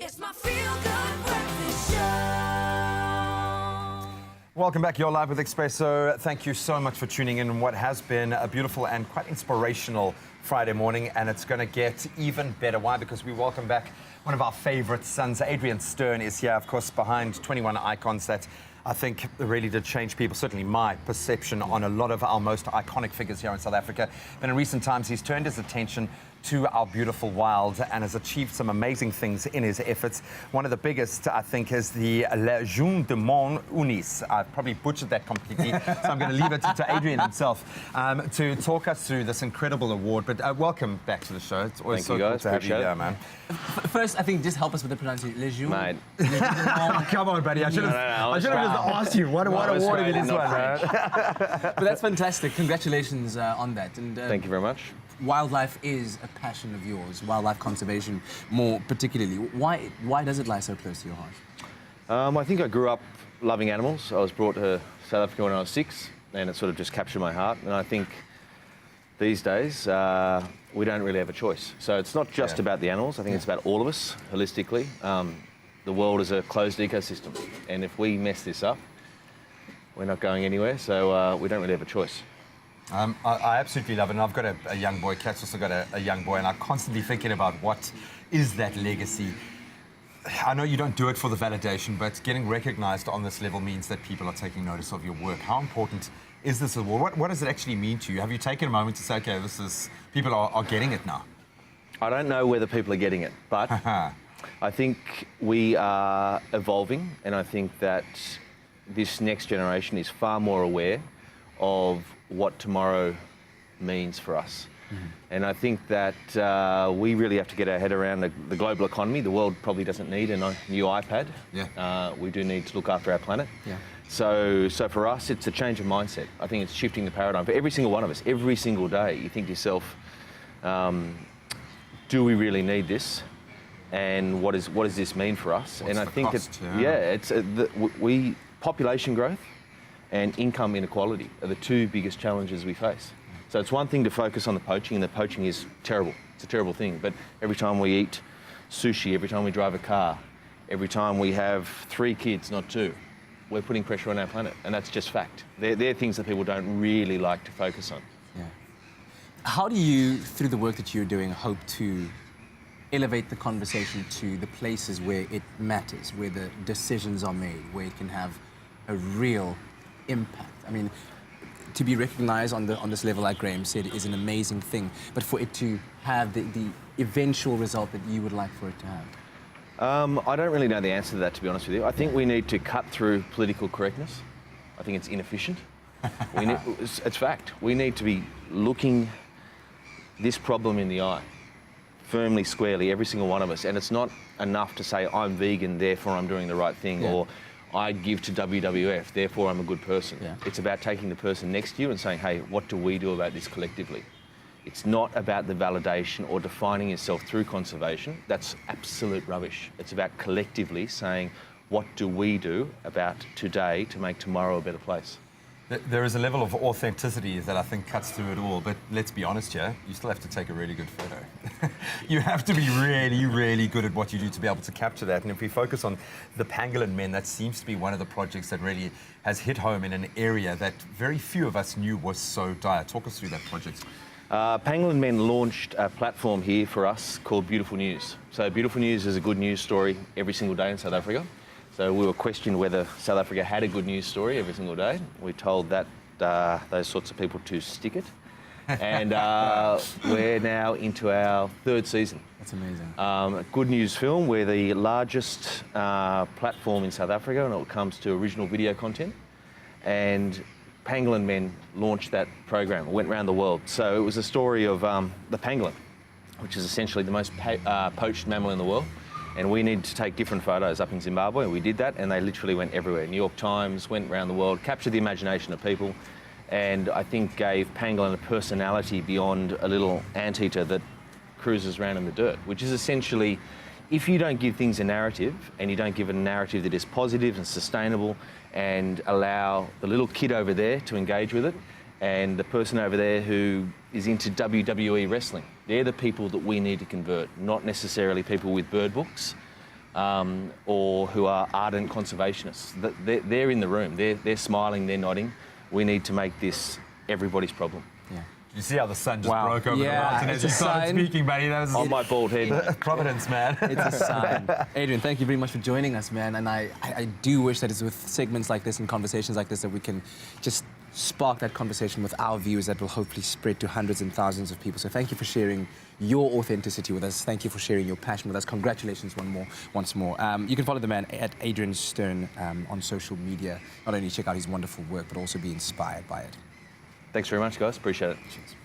It's my feel-good breakfast show. Welcome back. You're live with Expresso. Thank you so much for tuning in on what has been a beautiful and quite inspirational Friday morning, and it's going to get even better. Why? Because we welcome back one of our favorite sons. Adrian Steirn is here, of course, behind 21 icons that I think really did change people, certainly my perception on a lot of our most iconic figures here in South Africa. But in recent times, he's turned his attention to our beautiful wild and has achieved some amazing things in his efforts. One of the biggest, I think, is the Jeunes de Monde, Unis. I've probably butchered that completely, so I'm going to leave it to Adrian himself to talk us through this incredible award. But welcome back to the show. It's always so cool to have you here, man. First, I think just help us with the pronunciation. Les Jeunes. Mate. Come on, buddy. I should have just asked you what award it is, man. But that's fantastic. Congratulations on that. And thank you very much. Wildlife is a passion of yours. Wildlife conservation, more particularly. Why does it lie so close to your heart? I think I grew up loving animals. I was brought to South Africa when I was 6, and it sort of just captured my heart. And I think these days we don't really have a choice. So it's not just about the animals. I think it's about all of us holistically. The world is a closed ecosystem, and if we mess this up, we're not going anywhere. So we don't really have a choice. I absolutely love it, and I've got a young boy. Kat's also got a young boy, and I'm constantly thinking about what is that legacy. I know you don't do it for the validation, but getting recognised on this level means that people are taking notice of your work. How important is this award? What does it actually mean to you? Have you taken a moment to say, okay, people are getting it now? I don't know whether people are getting it, but I think we are evolving, and I think that this next generation is far more aware of what tomorrow means for us. Mm-hmm. And I think that we really have to get our head around the global economy. The world probably doesn't need a new iPad. Yeah. We do need to look after our planet. Yeah. So for us, it's a change of mindset. I think it's shifting the paradigm for every single one of us. Every single day, you think to yourself, do we really need this? And what does this mean for us? What's and I think cost? it's population growth and income inequality are the two biggest challenges we face. So it's one thing to focus on the poaching, and the poaching is terrible. It's a terrible thing. But every time we eat sushi, every time we drive a car, every time we have 3 kids, not 2, we're putting pressure on our planet, and that's just fact. They're things that people don't really like to focus on. Yeah. How do you, through the work that you're doing, hope to elevate the conversation to the places where it matters, where the decisions are made, where it can have a real impact? I mean, to be recognized on this level, like Graham said, is an amazing thing, but for it to have the eventual result that you would like for it to have? I don't really know the answer to that, to be honest with you. I think we need to cut through political correctness. I think it's inefficient. It's fact. We need to be looking this problem in the eye, firmly, squarely, every single one of us. And it's not enough to say, I'm vegan, therefore I'm doing the right thing, or I give to WWF, therefore I'm a good person. Yeah. It's about taking the person next to you and saying, hey, what do we do about this collectively? It's not about the validation or defining yourself through conservation. That's absolute rubbish. It's about collectively saying, what do we do about today to make tomorrow a better place? There is a level of authenticity that I think cuts through it all, but let's be honest here, you still have to take a really good photo. You have to be really, really good at what you do to be able to capture that. And if we focus on the Pangolin Men, that seems to be one of the projects that really has hit home in an area that very few of us knew was so dire. Talk us through that project. Pangolin Men launched a platform here for us called Beautiful News. So Beautiful News is a good news story every single day in South Africa. So we were questioned whether South Africa had a good news story every single day. We told those sorts of people to stick it. And we're now into our 3rd season. That's amazing. A good news film. We're the largest platform in South Africa when it comes to original video content. And Pangolin Men launched that program. It went around the world. So it was a story of the pangolin, which is essentially the most poached mammal in the world. And we needed to take different photos up in Zimbabwe, and we did that, and they literally went everywhere. New York Times, went around the world, captured the imagination of people, and I think gave pangolin a personality beyond a little anteater that cruises around in the dirt, which is essentially, if you don't give things a narrative, and you don't give it a narrative that is positive and sustainable, and allow the little kid over there to engage with it, and the person over there who is into WWE wrestling. They're the people that we need to convert, not necessarily people with bird books, or who are ardent conservationists. They're in the room. They're smiling. They're nodding. We need to make this everybody's problem. Yeah. You see how the sun just Wow. broke over Yeah, the mountain it's as you a started sign. speaking, buddy. That was On my bald head. Providence, man. It's a sign. Adrian, thank you very much for joining us, man. And I do wish that it's with segments like this and conversations like this that we can just spark that conversation with our views that will hopefully spread to hundreds and thousands of people. So thank you for sharing your authenticity with us. Thank you for sharing your passion with us. Congratulations once more. You can follow the man at Adrian Steirn on social media. Not only check out his wonderful work, but also be inspired by it. Thanks very much, guys. Appreciate it. Cheers.